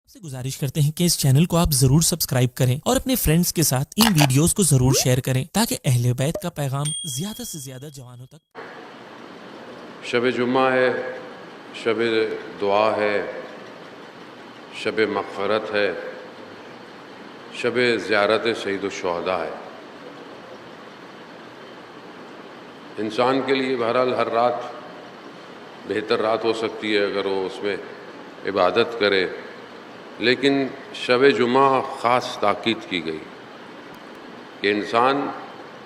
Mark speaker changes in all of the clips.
Speaker 1: سے گزارش کرتے ہیں کہ اس چینل کو آپ ضرور سبسکرائب کریں اور اپنے فرینڈز کے ساتھ ان ویڈیوز کو ضرور شیئر کریں تاکہ اہل بیت کا پیغام زیادہ سے زیادہ جوانوں تک۔
Speaker 2: شب جمعہ ہے، شب دعا ہے، شب مغفرت ہے، شب زیارت سید الشہداء ہے۔ انسان کے لیے بہرحال ہر رات بہتر رات ہو سکتی ہے اگر وہ اس میں عبادت کرے، لیکن شب جمعہ خاص تاکید کی گئی کہ انسان،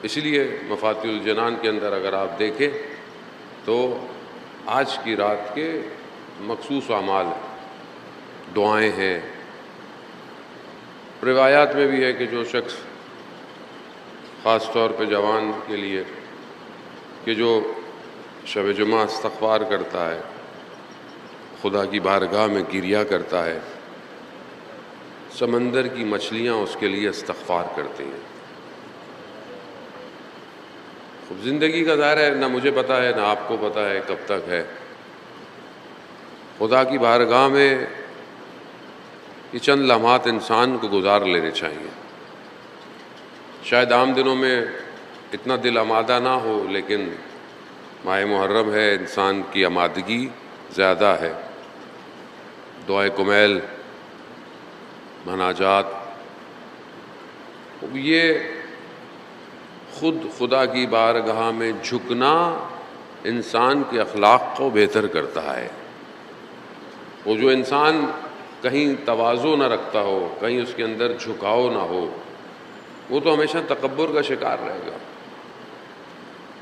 Speaker 2: اس لیے مفاتیح الجنان کے اندر اگر آپ دیکھیں تو آج کی رات کے مخصوص اعمال ہیں، دعائیں ہیں۔ روایات میں بھی ہے کہ جو شخص خاص طور پہ جوان کے لیے کہ جو شب جمعہ استغفار کرتا ہے، خدا کی بارگاہ میں گریہ کرتا ہے، سمندر کی مچھلیاں اس کے لیے استغفار کرتی ہیں۔ خب زندگی کا ظاہر ہے نہ مجھے پتہ ہے نہ آپ کو پتہ ہے کب تک ہے۔ خدا کی بارگاہ میں یہ چند لمحات انسان کو گزار لینے چاہیے۔ شاید عام دنوں میں اتنا دل آمادہ نہ ہو، لیکن ماہ محرم ہے، انسان کی آمادگی زیادہ ہے۔ دعائے کمیل، مناجات، یہ خود خدا کی بارگاہ میں جھکنا انسان کے اخلاق کو بہتر کرتا ہے۔ وہ جو انسان کہیں تواضع نہ رکھتا ہو، کہیں اس کے اندر جھکاؤ نہ ہو، وہ تو ہمیشہ تکبر کا شکار رہے گا۔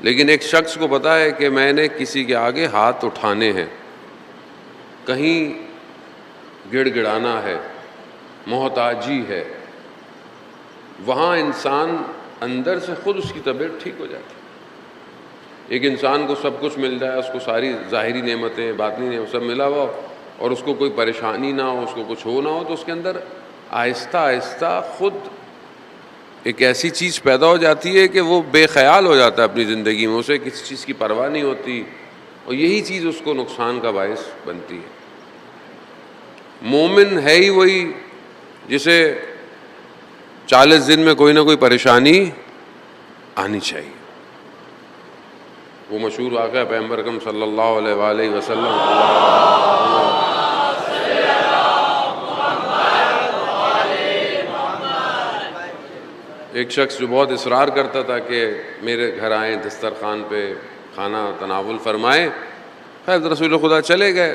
Speaker 2: لیکن ایک شخص کو پتا ہے کہ میں نے کسی کے آگے ہاتھ اٹھانے ہیں، کہیں گڑ گڑانا ہے، محتاجی ہے، وہاں انسان اندر سے خود اس کی طبیعت ٹھیک ہو جاتی ہے۔ ایک انسان کو سب کچھ مل جائے، اس کو ساری ظاہری نعمتیں، باطنی نعمتیں سب ملا ہوا ہو، اور اس کو کوئی پریشانی نہ ہو، اس کو کچھ ہو نہ ہو، تو اس کے اندر آہستہ آہستہ خود ایک ایسی چیز پیدا ہو جاتی ہے کہ وہ بے خیال ہو جاتا ہے اپنی زندگی میں، اسے کسی چیز کی پرواہ نہیں ہوتی، اور یہی چیز اس کو نقصان کا باعث بنتی ہے۔ مومن ہے ہی وہی جسے 40 دن میں کوئی نہ کوئی پریشانی آنی چاہیے۔ وہ مشہور واقعہ پیغمبر اکرم صلی اللہ علیہ وآلہ وسلم ایک شخص جو بہت اصرار کرتا تھا کہ میرے گھر آئیں، دسترخوان پہ کھانا تناول فرمائیں۔ خیر رسول خدا چلے گئے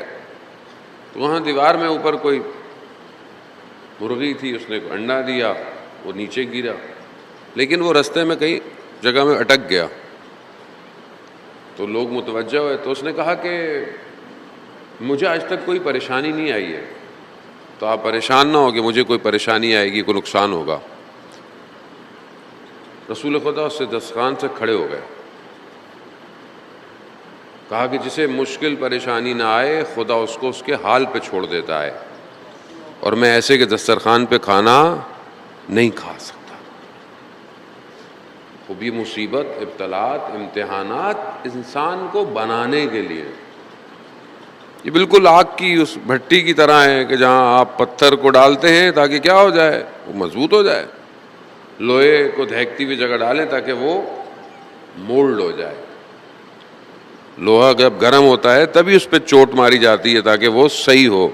Speaker 2: تو وہاں دیوار میں اوپر کوئی مرغی تھی، اس نے انڈا دیا، وہ نیچے گرا، لیکن وہ رستے میں کئی جگہ میں اٹک گیا۔ تو لوگ متوجہ ہوئے تو اس نے کہا کہ مجھے آج تک کوئی پریشانی نہیں آئی ہے، تو آپ پریشان نہ ہو کہ مجھے کوئی پریشانی آئے گی، کوئی نقصان ہوگا۔ رسول خدا اس سے دسترخوان سے کھڑے ہو گئے، کہا کہ جسے مشکل پریشانی نہ آئے خدا اس کو اس کے حال پہ چھوڑ دیتا ہے، اور میں ایسے کہ دسترخوان پہ کھانا نہیں کھا سکتا۔ خوب یہ مصیبت، ابتلاءات، امتحانات انسان کو بنانے کے لیے، یہ بالکل آگ کی اس بھٹی کی طرح ہے کہ جہاں آپ پتھر کو ڈالتے ہیں تاکہ کیا ہو جائے، وہ مضبوط ہو جائے۔ لوہے کو دہکتی ہوئی جگہ ڈالیں تاکہ وہ مولڈ ہو جائے۔ لوہا جب گرم ہوتا ہے تبھی اس پہ چوٹ ماری جاتی ہے تاکہ وہ صحیح ہو۔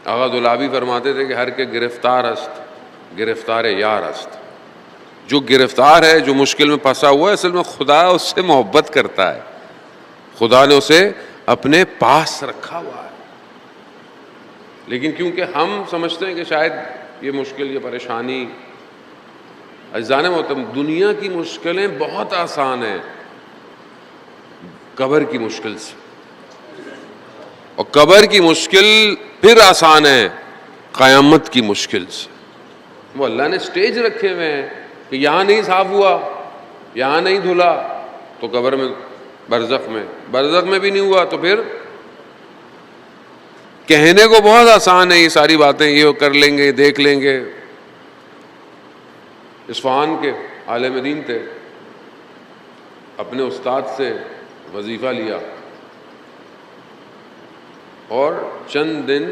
Speaker 2: آغا دولابی فرماتے تھے کہ ہر کے گرفتار است گرفتار یار است۔ جو گرفتار ہے، جو مشکل میں پھنسا ہوا ہے، اصل میں خدا اس سے محبت کرتا ہے، خدا نے اسے اپنے پاس رکھا ہوا ہے۔ لیکن کیونکہ ہم سمجھتے ہیں کہ شاید یہ مشکل، یہ پریشانی، عزیزان محترم، دنیا کی مشکلیں بہت آسان ہیں قبر کی مشکل سے، اور قبر کی مشکل پھر آسان ہے قیامت کی مشکل سے۔ وہ اللہ نے سٹیج رکھے ہوئے ہیں کہ یہاں نہیں صاف ہوا، یہاں نہیں دھلا تو قبر میں، برزخ میں بھی نہیں ہوا تو پھر کہنے کو بہت آسان ہے یہ ساری باتیں، یہ کر لیں گے، دیکھ لیں گے۔ اصفہان کے عالم دین تھے، اپنے استاد سے وظیفہ لیا اور چند دن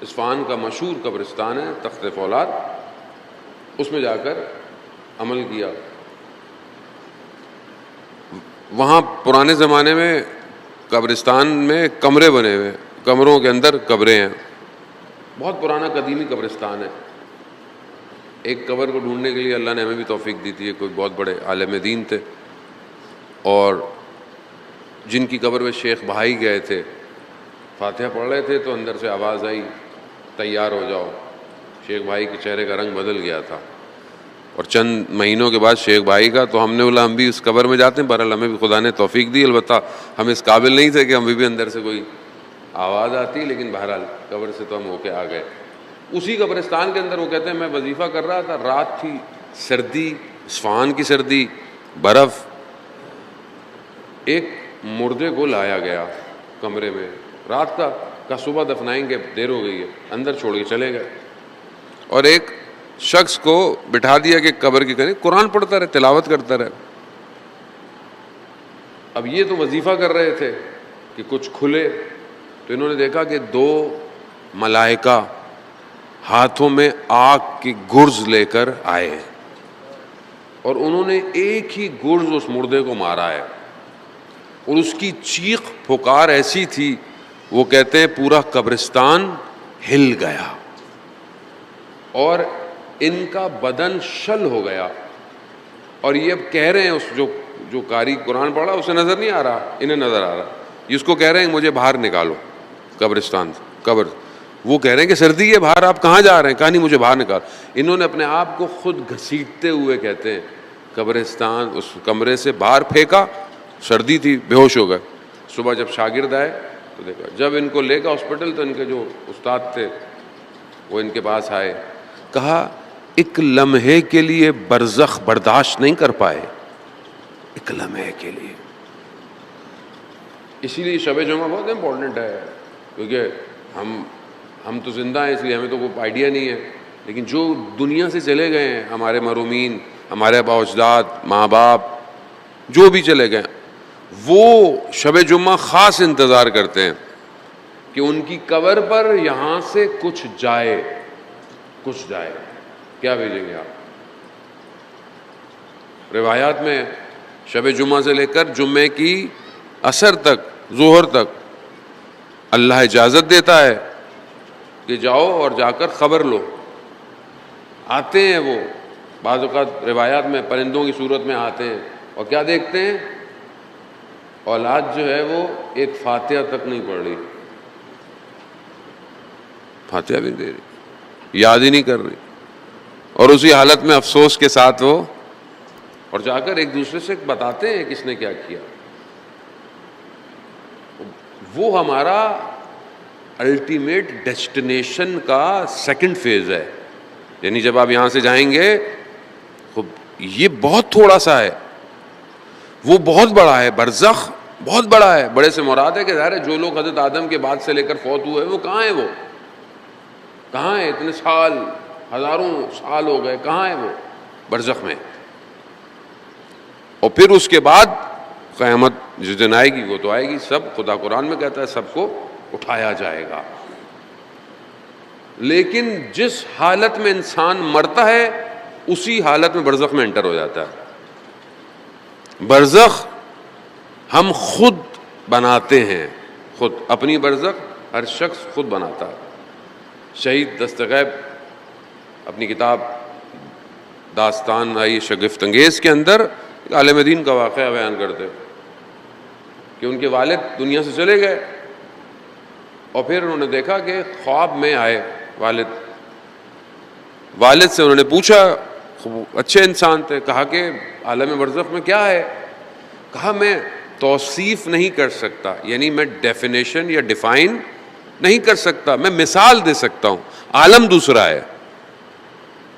Speaker 2: اصفہان کا مشہور قبرستان ہے تخت فولاد، اس میں جا کر عمل کیا۔ وہاں پرانے زمانے میں قبرستان میں کمرے بنے ہوئے، کمروں کے اندر قبریں ہیں، بہت پرانا قدیمی قبرستان ہے۔ ایک قبر کو ڈھونڈنے کے لیے اللہ نے ہمیں بھی توفیق دی تھی، کوئی بہت بڑے عالم دین تھے، اور جن کی قبر میں شیخ بھائی گئے تھے، فاتحہ پڑھ رہے تھے تو اندر سے آواز آئی تیار ہو جاؤ۔ شیخ بھائی کے چہرے کا رنگ بدل گیا تھا، اور چند مہینوں کے بعد شیخ بھائی کا، تو ہم نے بولا ہم بھی اس قبر میں جاتے ہیں۔ بہرحال ہمیں بھی خدا نے توفیق دی، البتہ ہم اس قابل نہیں تھے کہ ہمیں بھی اندر سے کوئی آواز آتی، لیکن بہرحال قبر سے تو ہم ہو کے آ گئے۔ اسی قبرستان کے اندر وہ کہتے ہیں میں وظیفہ کر رہا تھا، رات تھی، سردی، اصفہان کی سردی، برف، ایک مردے کو لایا گیا کمرے میں، رات کا صبح دفنائیں گے، دیر ہو گئی ہے، اندر چھوڑ کے چلے گئے، اور ایک شخص کو بٹھا دیا کہ قبر کے قریب قرآن پڑھتا رہے، تلاوت کرتا رہے۔ اب یہ تو وظیفہ کر رہے تھے کہ کچھ کھلے، تو انہوں نے دیکھا کہ دو ملائکہ ہاتھوں میں آگ کی گرز لے کر آئے ہیں، اور انہوں نے ایک ہی گرز اس مردے کو مارا ہے، اور اس کی چیخ پکار ایسی تھی، وہ کہتے ہیں پورا قبرستان ہل گیا، اور ان کا بدن شل ہو گیا۔ اور یہ اب کہہ رہے ہیں، اس جو قاری قرآن پڑھا اسے نظر نہیں آ رہا، انہیں نظر آ رہا، یہ اس کو کہہ رہے ہیں مجھے باہر نکالو قبرستان سے، قبر، وہ کہہ رہے ہیں کہ سردی ہے باہر، آپ کہاں جا رہے ہیں؟ کہا نہیں مجھے باہر نکال۔ انہوں نے اپنے آپ کو خود گھسیٹتے ہوئے کہتے ہیں قبرستان اس کمرے سے باہر پھینکا، سردی تھی، بے ہوش ہو گئے۔ صبح جب شاگرد آئے تو دیکھا، جب ان کو لے گا ہاسپٹل تو ان کے جو استاد تھے وہ ان کے پاس آئے، کہا ایک لمحے کے لیے برزخ برداشت نہیں کر پائے، ایک لمحے کے لیے۔ اسی لیے شب جمعہ بہت امپورٹنٹ ہے، کیونکہ ہم تو زندہ ہیں، اس لیے ہمیں تو کوئی آئیڈیا نہیں ہے، لیکن جو دنیا سے چلے گئے ہیں، ہمارے مرحومین، ہمارے آباء و اجداد، ماں باپ، جو بھی چلے گئے، وہ شب جمعہ خاص انتظار کرتے ہیں کہ ان کی قبر پر یہاں سے کچھ جائے، کچھ جائے۔ کیا بھیجیں گے آپ؟ روایات میں شب جمعہ سے لے کر جمعے کی عصر تک، ظہر تک، اللہ اجازت دیتا ہے کہ جاؤ اور جا کر خبر لو۔ آتے ہیں وہ، بعض اوقات روایات میں پرندوں کی صورت میں آتے ہیں، اور کیا دیکھتے ہیں؟ اولاد جو ہے وہ ایک فاتحہ تک نہیں پڑھ رہی، فاتحہ بھی نہیں دے رہی، یاد ہی نہیں کر رہی، اور اسی حالت میں افسوس کے ساتھ وہ، اور جا کر ایک دوسرے سے بتاتے ہیں کس نے کیا کیا۔ وہ ہمارا الٹیمیٹ ڈیسٹینیشن کا سیکنڈ فیز ہے، یعنی جب آپ یہاں سے جائیں گے، یہ بہت تھوڑا سا ہے، وہ بہت بڑا ہے، برزخ بہت بڑا ہے۔ بڑے سے مراد ہے کہ ظاہر ہے جو لوگ حضرت آدم کے بعد سے لے کر فوت ہوئے وہ کہاں ہیں، وہ کہاں ہیں؟ اتنے سال، ہزاروں سال ہو گئے، کہاں ہیں وہ؟ برزخ میں۔ اور پھر اس کے بعد قیامت جس دن آئے گی وہ تو آئے گی، سب خدا قرآن میں کہتا ہے سب کو اٹھایا جائے گا۔ لیکن جس حالت میں انسان مرتا ہے اسی حالت میں برزخ میں انٹر ہو جاتا ہے۔ برزخ ہم خود بناتے ہیں، خود اپنی برزخ ہر شخص خود بناتا ہے۔ شہید دستغیب اپنی کتاب داستان آئی شگفت انگیز کے اندر ایک عالم دین کا واقعہ بیان کرتے کہ ان کے والد دنیا سے چلے گئے، اور پھر انہوں نے دیکھا کہ خواب میں آئے والد سے انہوں نے پوچھا، اچھے انسان تھے، کہا کہ عالم برزخ میں کیا ہے؟ کہا میں توصیف نہیں کر سکتا، یعنی میں ڈیفینیشن یا ڈیفائن نہیں کر سکتا، میں مثال دے سکتا ہوں، عالم دوسرا ہے،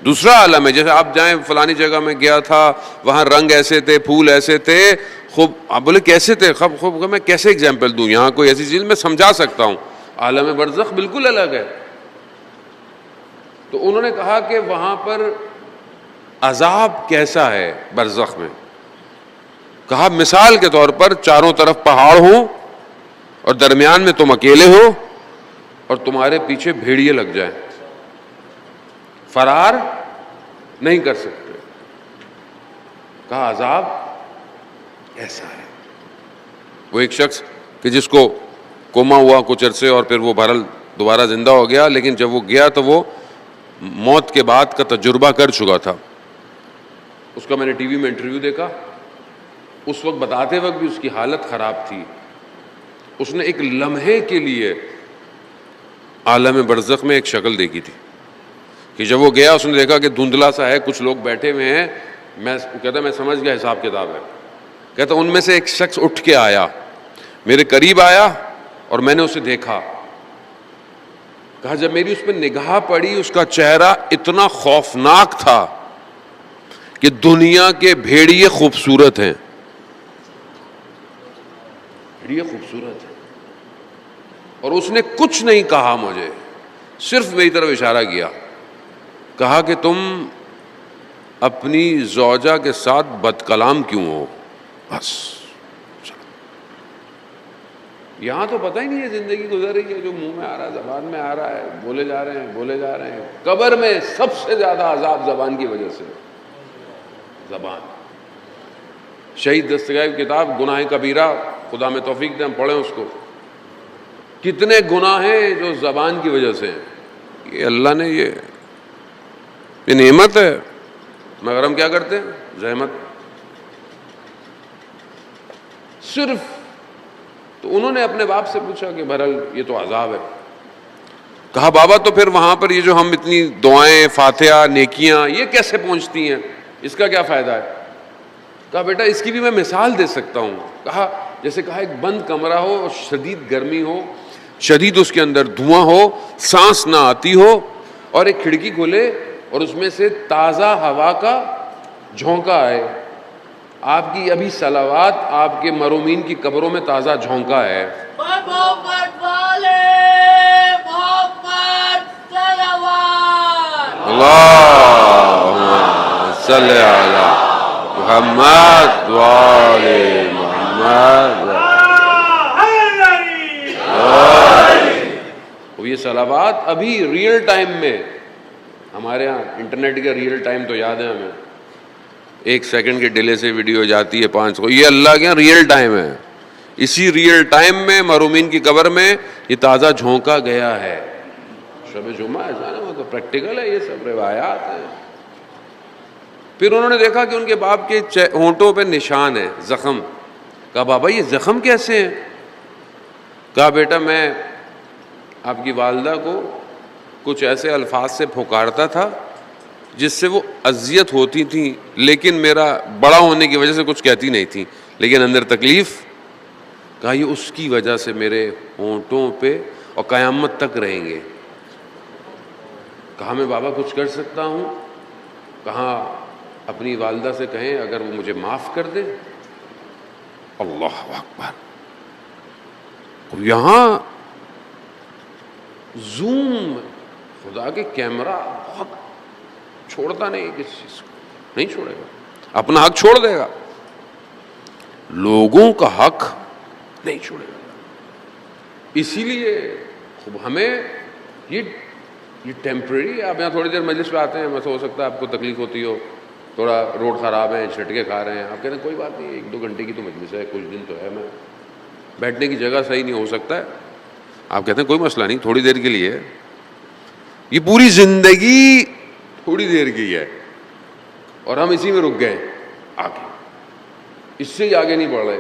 Speaker 2: دوسرا عالم ہے۔ جیسے آپ جائیں فلانی جگہ میں گیا تھا، وہاں رنگ ایسے تھے، پھول ایسے تھے، خوب آپ بولے کیسے تھے، خوب میں کیسے اگزامپل دوں، یہاں کوئی ایسی چیز میں سمجھا سکتا ہوں، عالم برزخ بالکل الگ ہے۔ تو انہوں نے کہا کہ وہاں پر عذاب کیسا ہے برزخ میں؟ کہا مثال کے طور پر چاروں طرف پہاڑ ہوں اور درمیان میں تم اکیلے ہو، اور تمہارے پیچھے بھیڑیے لگ جائیں، فرار نہیں کر سکتے. کہا عذاب ایسا ہے. وہ ایک شخص کہ جس کو کوما ہوا کچھ عرصے اور پھر وہ بہرحال دوبارہ زندہ ہو گیا، لیکن جب وہ گیا تو وہ موت کے بعد کا تجربہ کر چکا تھا. اس کا میں نے ٹی وی میں انٹرویو دیکھا. اس وقت بتاتے وقت بھی اس کی حالت خراب تھی. اس نے ایک لمحے کے لیے عالم برزخ میں ایک شکل دیکھی تھی کہ جب وہ گیا اس نے دیکھا کہ دھندلا سا ہے، کچھ لوگ بیٹھے ہوئے ہیں. کہتا میں سمجھ گیا حساب کتاب ہے. کہتا ان میں سے ایک شخص اٹھ کے آیا، میرے قریب آیا اور میں نے اسے دیکھا. کہا جب میری اس پہ نگاہ پڑی اس کا چہرہ اتنا خوفناک تھا کہ دنیا کے بھیڑیے خوبصورت ہیں، بھیڑیے خوبصورت ہیں. اور اس نے کچھ نہیں کہا، مجھے صرف میری طرف اشارہ کیا. کہا کہ تم اپنی زوجہ کے ساتھ بد کلام کیوں ہو؟ بس یہاں تو پتہ ہی نہیں ہے زندگی گزر رہی ہے، جو منہ میں آ رہا ہے، زبان میں آ رہا ہے، بولے جا رہے ہیں. قبر میں سب سے زیادہ عذاب زبان کی وجہ سے. زبان. شہید دستگیر کی کتاب گناہ کبیرہ، خدا میں توفیق دے ہم پڑھیں اس کو. کتنے گناہ ہیں جو زبان کی وجہ سے ہیں. یہ اللہ نے یہ نعمت ہے، مگر ہم کیا کرتے ہیں؟ زحمت. صرف تو انہوں نے اپنے باپ سے پوچھا کہ بہرحال یہ تو عذاب ہے. کہا بابا تو پھر وہاں پر یہ جو ہم اتنی دعائیں، فاتحہ، نیکیاں یہ کیسے پہنچتی ہیں؟ اس کا کیا فائدہ ہے؟ کہا بیٹا اس کی بھی میں مثال دے سکتا ہوں. کہا جیسے کہا ایک بند کمرہ ہو اور شدید گرمی ہو، شدید اس کے اندر دھواں ہو، سانس نہ آتی ہو، اور ایک کھڑکی کھولے اور اس میں سے تازہ ہوا کا جھونکا آئے. آپ کی ابھی صلوات آپ کے مرومین کی قبروں میں تازہ جھونکا ہے. اللہم صلی علی محمد وآل محمد. یہ صلوات ابھی ریئل ٹائم میں، ہمارے ہاں انٹرنیٹ کا ریئل ٹائم تو یاد ہے ہمیں، 1 سیکنڈ کے ڈیلے سے ویڈیو جاتی ہے 500. یہ اللہ کے ریئل ٹائم ہے. اسی ریئل ٹائم میں مرحومین کی قبر میں یہ تازہ جھونکا گیا ہے. شب جمعہ ایسا نا، وہ تو پریکٹیکل ہے، یہ سب روایات ہیں. پھر انہوں نے دیکھا کہ ان کے باپ کے ہونٹوں پہ نشان ہے، زخم. کہا بابا یہ زخم کیسے ہیں؟ کہا بیٹا میں آپ کی والدہ کو کچھ ایسے الفاظ سے پھکارتا تھا جس سے وہ اذیت ہوتی تھیں، لیکن میرا بڑا ہونے کی وجہ سے کچھ کہتی نہیں تھی، لیکن اندر تکلیف. کہا یہ اس کی وجہ سے میرے ہونٹوں پہ اور قیامت تک رہیں گے. کہا میں بابا کچھ کر سکتا ہوں؟ کہا اپنی والدہ سے کہیں اگر وہ مجھے معاف کر دے. اللہ اکبر. یہاں زوم، خدا کے کیمرہ بہت چھوڑتا نہیں، کس چیز کو نہیں چھوڑے گا. اپنا حق چھوڑ دے گا، لوگوں کا حق نہیں چھوڑے گا. اسی لیے ہمیں یہ ٹیمپریری. آپ یہاں تھوڑی دیر مجلس پہ آتے ہیں، ہو سکتا ہے آپ کو تکلیف ہوتی ہو، تھوڑا روڈ خراب ہے، جھٹکے کھا رہے ہیں، آپ کہتے ہیں کوئی بات نہیں، 1-2 گھنٹے کی تو مجلس ہے، کچھ دن تو ہے، میں بیٹھنے کی جگہ صحیح نہیں ہو سکتا ہے. آپ کہتے ہیں کوئی مسئلہ نہیں، تھوڑی دیر کے لیے. یہ پوری زندگی تھوڑی دیر کی ہے اور ہم اسی میں رک گئے آگے، اس سے ہی آگے نہیں بڑھ رہے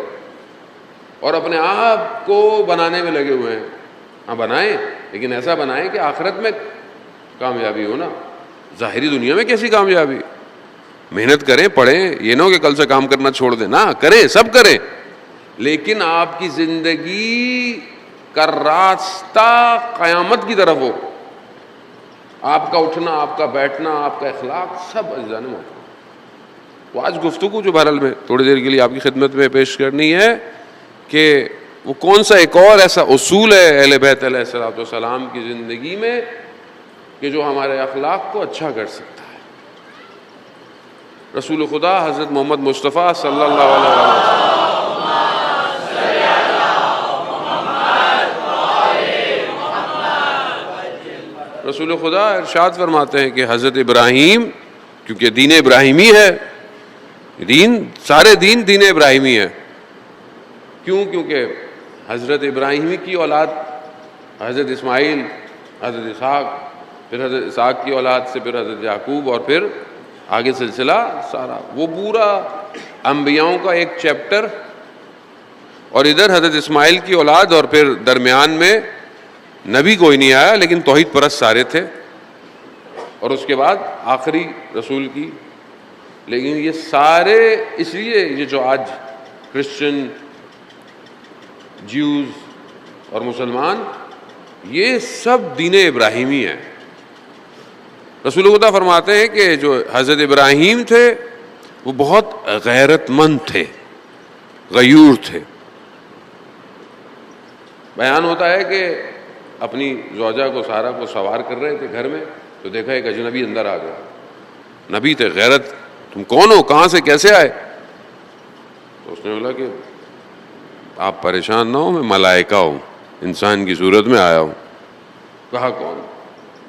Speaker 2: اور اپنے آپ کو بنانے میں لگے ہوئے ہیں. ہاں بنائیں، لیکن ایسا بنائیں کہ آخرت میں کامیابی ہو نا. ظاہری دنیا میں کیسی کامیابی؟ محنت کریں، پڑھیں، یہ نہ ہو کہ کل سے کام کرنا چھوڑ دیں. نہ کریں، سب کریں، لیکن آپ کی زندگی کا راستہ قیامت کی طرف ہو. آپ کا اٹھنا، آپ کا بیٹھنا، آپ کا اخلاق سب اجزاء میں موجود. وہ آج گفتگو جو بہرحال میں تھوڑی دیر کے لیے آپ کی خدمت میں پیش کرنی ہے کہ وہ کون سا ایک اور ایسا اصول ہے اہل بیت علیہ الصلوۃ والسلام کی زندگی میں کہ جو ہمارے اخلاق کو اچھا کر سکتا ہے. رسول خدا حضرت محمد مصطفیٰ صلی اللہ علیہ وسلم رسول خدا ارشاد فرماتے ہیں کہ حضرت ابراہیم، کیونکہ دین ابراہیمی ہے، سارے دین ابراہیمی ہے. کیوں؟ کیونکہ حضرت ابراہیم کی اولاد حضرت اسماعیل، حضرت اسحاق، پھر حضرت اسحاق کی اولاد سے پھر حضرت یعقوب، اور پھر آگے سلسلہ سارا، وہ پورا انبیاؤں کا ایک چیپٹر. اور ادھر حضرت اسماعیل کی اولاد، اور پھر درمیان میں نبی کوئی نہیں آیا لیکن توحید پرست سارے تھے، اور اس کے بعد آخری رسول کی. لیکن یہ سارے اس لیے یہ جو آج کرسچن، جیوز اور مسلمان، یہ سب دین ابراہیمی ہے. رسول خدا فرماتے ہیں کہ جو حضرت ابراہیم تھے وہ بہت غیرت مند تھے، غیور تھے. بیان ہوتا ہے کہ اپنی زوجہ کو، سارہ کو سوار کر رہے تھے گھر میں، تو دیکھا ایک اجنبی اندر آ گیا. نبی تھے، غیرت. تم کون ہو؟ کہاں سے کیسے آئے؟ تو اس نے بولا کہ آپ پریشان نہ ہو، میں ملائکہ ہوں، انسان کی صورت میں آیا ہوں. کہا کون؟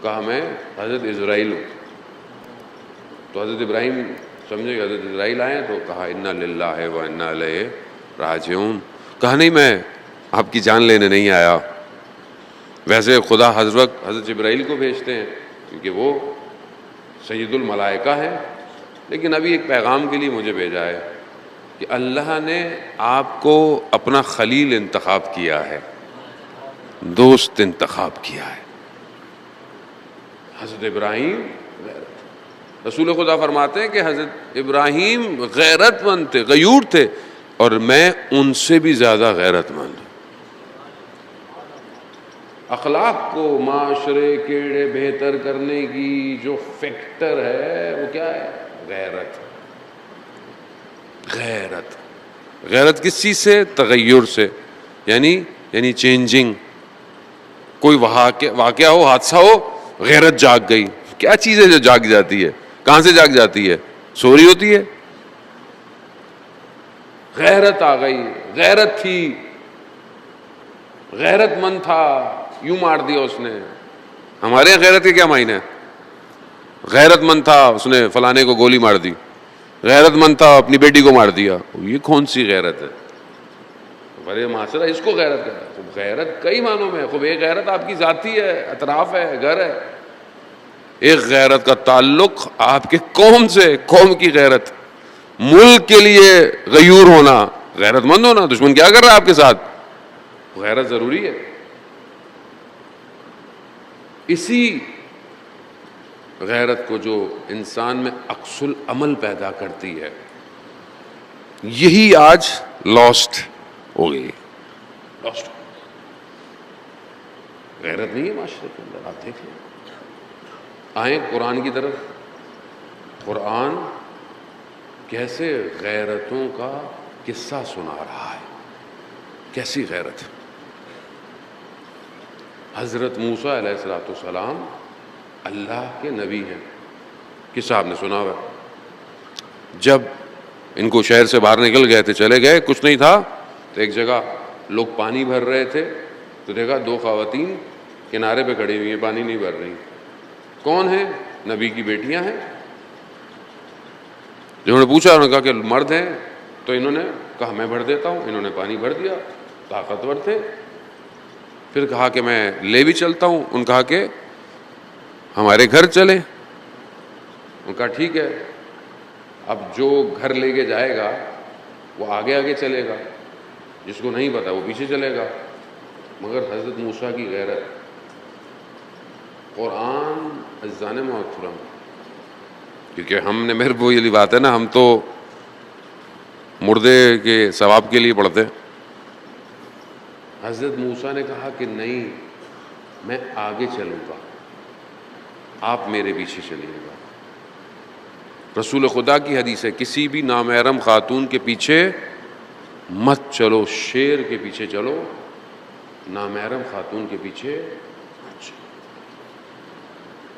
Speaker 2: کہا میں حضرت اسرائیل ہوں. تو حضرت ابراہیم سمجھے کہ حضرت اسرائیل آئے ہیں، تو کہا انا للہ و انا الیہ راجعون. کہا نہیں، میں آپ کی جان لینے نہیں آیا. ویسے خدا حضرت جبرائیل کو بھیجتے ہیں کیونکہ وہ سید الملائکہ ہیں، لیکن ابھی ایک پیغام کے لیے مجھے بھیجا ہے کہ اللہ نے آپ کو اپنا خلیل انتخاب کیا ہے، دوست انتخاب کیا ہے. حضرت ابراہیم رسول خدا فرماتے ہیں کہ حضرت ابراہیم غیرت مند تھے، غیور تھے، اور میں ان سے بھی زیادہ غیرت مند ہوں. اخلاق کو معاشرے کے بہتر کرنے کی جو فیکٹر ہے وہ کیا ہے؟ غیرت. غیرت. غیرت کس چیز سے؟ تغیر سے، یعنی چینجنگ. کوئی واقعہ ہو، حادثہ ہو، غیرت جاگ گئی. کیا چیز ہے جو جاگ جاتی ہے؟ کہاں سے جاگ جاتی ہے؟ سو رہی ہوتی ہے، غیرت آ گئی. غیرت تھی، غیرت مند تھا، یوں مار دیا اس نے. ہمارے یہاں غیرت کے کیا معنی ہے؟ غیرت مند تھا، اس نے فلانے کو گولی مار دی. غیرت مند تھا، اپنی بیٹی کو مار دیا. یہ کون سی غیرت ہے؟ بڑے معاشرہ اس کو غیرت ہے. غیرت کئی معنوں میں. خوب ایک غیرت آپ کی ذاتی ہے، اطراف ہے، گھر ہے. ایک غیرت کا تعلق آپ کے قوم سے، قوم کی غیرت. ملک کے لیے غیور ہونا، غیرت مند ہونا. دشمن کیا کر رہا ہے آپ کے ساتھ؟ غیرت ضروری ہے. اسی غیرت کو جو انسان میں عکس العمل پیدا کرتی ہے، یہی آج لاسٹ ہو گئی. لاسٹ غیرت نہیں ہے معاشرے کے اندر. آپ دیکھ لیں. آئیں قرآن کی طرف. قرآن کیسے غیرتوں کا قصہ سنا رہا ہے. کیسی غیرت. حضرت موسیٰ علیہ السلام اللہ کے نبی ہیں. قصہ آپ نے سنا ہوا. جب ان کو شہر سے باہر نکل گئے تھے، چلے گئے، کچھ نہیں تھا، تو ایک جگہ لوگ پانی بھر رہے تھے، تو دیکھا دو خواتین کنارے پہ کھڑی ہوئی ہیں، پانی نہیں بھر رہی. کون ہیں؟ نبی کی بیٹیاں ہیں. جنہوں نے پوچھا، انہوں نے کہا کہ مرد ہیں، تو انہوں نے کہا میں بھر دیتا ہوں. انہوں نے پانی بھر دیا. طاقتور تھے. پھر کہا کہ میں لے بھی چلتا ہوں. ان کہا کہ ہمارے گھر چلے. ان کہا ٹھیک ہے. اب جو گھر لے کے جائے گا وہ آگے آگے چلے گا، جس کو نہیں پتا وہ پیچھے چلے گا. مگر حضرت موسیٰ کی غیرت. قرآن عزیزان محترم، کیونکہ ہم نے، میرے وہ یہ بات ہے نا، ہم تو مردے کے ثواب کے لیے پڑھتے. حضرت موسیٰ نے کہا کہ نہیں، میں آگے چلوں گا، آپ میرے پیچھے چلیے گا. رسول خدا کی حدیث ہے، کسی بھی نامحرم خاتون کے پیچھے مت چلو. شیر کے پیچھے چلو، نامحرم خاتون کے پیچھے مت چلو.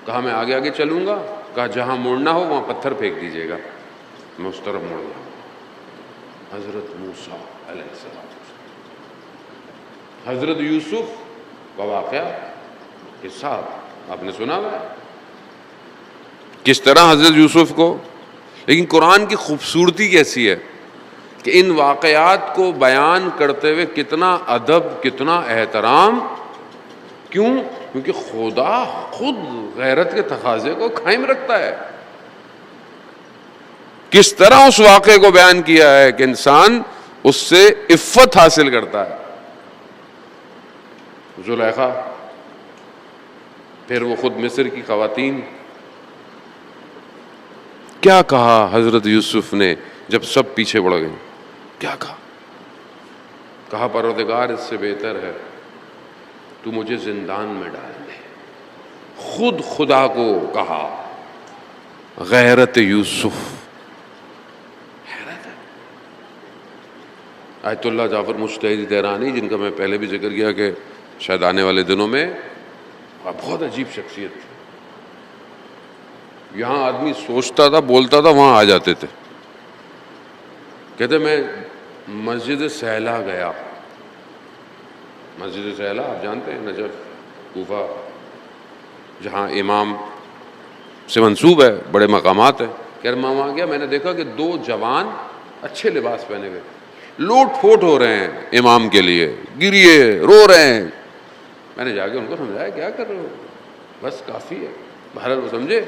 Speaker 2: کہا میں آگے آگے چلوں گا. کہا جہاں مڑنا ہو وہاں پتھر پھینک دیجیے گا، میں اس طرف مڑ جاؤں گا. حضرت موسیٰ علیہ السلام. حضرت یوسف کا واقعہ، قصہ آپ نے سنا ہوا ہے کس طرح حضرت یوسف کو. لیکن قرآن کی خوبصورتی کیسی ہے کہ ان واقعات کو بیان کرتے ہوئے کتنا ادب، کتنا احترام. کیوں؟ کیونکہ خدا خود غیرت کے تقاضے کو قائم رکھتا ہے. کس طرح اس واقعے کو بیان کیا ہے کہ انسان اس سے عفت حاصل کرتا ہے. زلیخا، پھر وہ خود مصر کی خواتین. کیا کہا حضرت یوسف نے جب سب پیچھے پڑ گئے؟ کیا کہا پروردگار اس سے بہتر ہے تو مجھے زندان میں ڈال دے. خود خدا کو کہا. غیرت یوسف. حیرت ہے. آیت اللہ جعفر مجتہدی تہرانی، جن کا میں پہلے بھی ذکر کیا کہ شاید آنے والے دنوں میں، بہت عجیب شخصیت تھی. یہاں آدمی سوچتا تھا، بولتا تھا، وہاں آ جاتے تھے. کہتے میں مسجد سہلا گیا. مسجد سہلا آپ جانتے ہیں، نجف، کوفہ، جہاں امام سے منسوب ہے، بڑے مقامات ہیں. کہ میں وہاں گیا، میں نے دیکھا کہ 2 جوان اچھے لباس پہنے ہوئے لوٹ پھوٹ ہو رہے ہیں امام کے لیے، گریے، رو رہے ہیں. میں نے جا کے ان کو سمجھایا کیا کر رہے ہو، بس کافی ہے. باہر وہ سمجھے،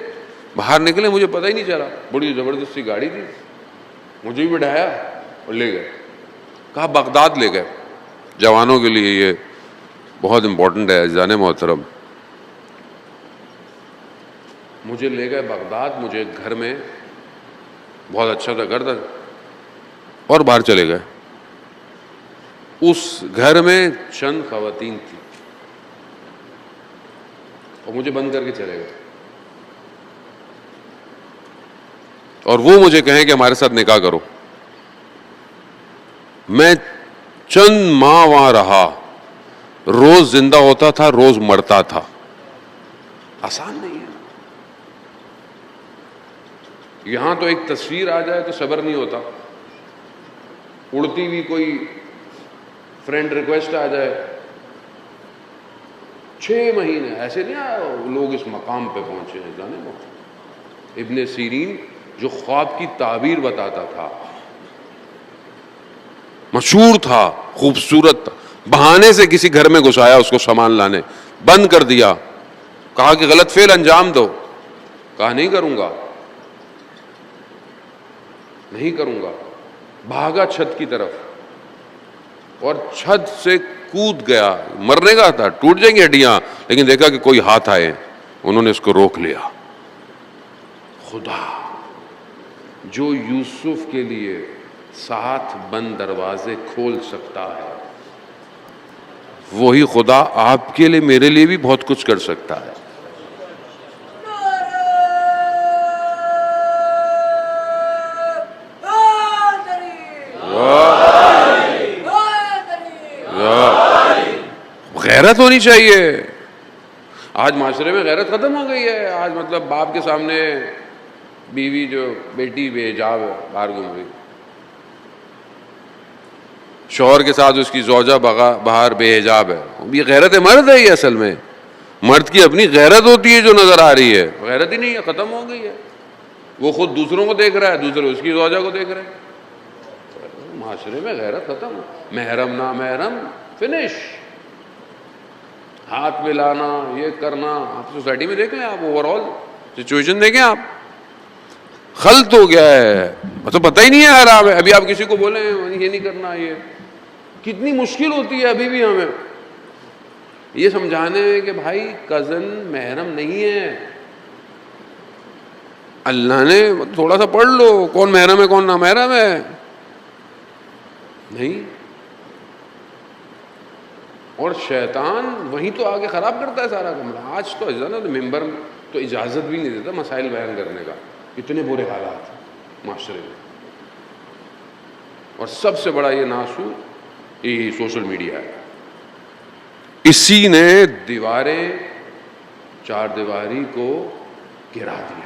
Speaker 2: باہر نکلے، مجھے پتہ ہی نہیں چلا. بڑی زبردستی گاڑی تھی، مجھے بھی بٹھایا اور لے گئے. کہا بغداد لے گئے. جوانوں کے لیے یہ بہت امپورٹنٹ ہے عزیزان محترم. مجھے لے گئے بغداد. مجھے ایک گھر میں، بہت اچھا تھا گھر تھا، اور باہر چلے گئے. اس گھر میں چند خواتین تھیں اور مجھے بند کر کے چلے گئے. اور وہ مجھے کہیں کہ ہمارے ساتھ نکاح کرو. میں چند ماہ وہاں رہا. روز زندہ ہوتا تھا، روز مرتا تھا. آسان نہیں ہے. یہاں تو ایک تصویر آ جائے تو صبر نہیں ہوتا. اڑتی ہوئی کوئی فرینڈ ریکویسٹ آ جائے، 6 مہینے ایسے نہیں آیا لوگ اس مقام پہ پہنچے ہیں. جانے ابن سیرین جو خواب کی تعبیر بتاتا تھا، مشہور تھا، خوبصورت تھا، بہانے سے کسی گھر میں گھسایا اس کو سامان لانے، بند کر دیا. کہا کہ غلط فعل انجام دو. کہا نہیں کروں گا، نہیں کروں گا. بھاگا چھت کی طرف اور چھت سے کود گیا. مرنے کا تھا، ٹوٹ جائیں گی ہڈیاں، لیکن دیکھا کہ کوئی ہاتھ آئے، انہوں نے اس کو روک لیا. خدا جو یوسف کے لیے 7 بند دروازے کھول سکتا ہے، وہی خدا آپ کے لیے، میرے لیے بھی بہت کچھ کر سکتا ہے. غیرت ہونی چاہیے. آج معاشرے میں غیرت ختم ہو گئی ہے. آج مطلب باپ کے سامنے بیوی جو بیٹی بے حجاب ہے باہر گھوم رہی، شوہر کے ساتھ اس کی زوجہ باہر بے حجاب ہے. یہ غیرت مرد ہے. یہ اصل میں مرد کی اپنی غیرت ہوتی ہے جو نظر آ رہی ہے. غیرت ہی نہیں ہے، ختم ہو گئی ہے. وہ خود دوسروں کو دیکھ رہا ہے، دوسرے اس کی زوجہ کو دیکھ رہے ہیں. معاشرے میں غیرت ختم. محرم نا محرم فنش. ہاتھ ملانا، یہ کرنا. آپ سوسائٹی میں دیکھ لیں، آپ اوور آل سچویشن دیکھیں، آپ خلط ہو گیا ہے. مطلب پتہ ہی نہیں ہے حرام ہے. ابھی آپ کسی کو بولیں یہ نہیں کرنا، یہ کتنی مشکل ہوتی ہے ابھی بھی ہمیں یہ سمجھانے میں کہ بھائی کزن محرم نہیں ہے. اللہ نے تھوڑا سا پڑھ لو کون محرم ہے کون نامحرم ہے. نہیں. اور شیطان وہیں تو آگے خراب کرتا ہے سارا کمرہ. آج تو ممبر تو اجازت بھی نہیں دیتا مسائل بیان کرنے کا. اتنے برے حالات معاشرے میں. اور سب سے بڑا یہ ناسو یہ سوشل میڈیا ہے. اسی نے دیواریں، 4 دیواری کو گرا دیا.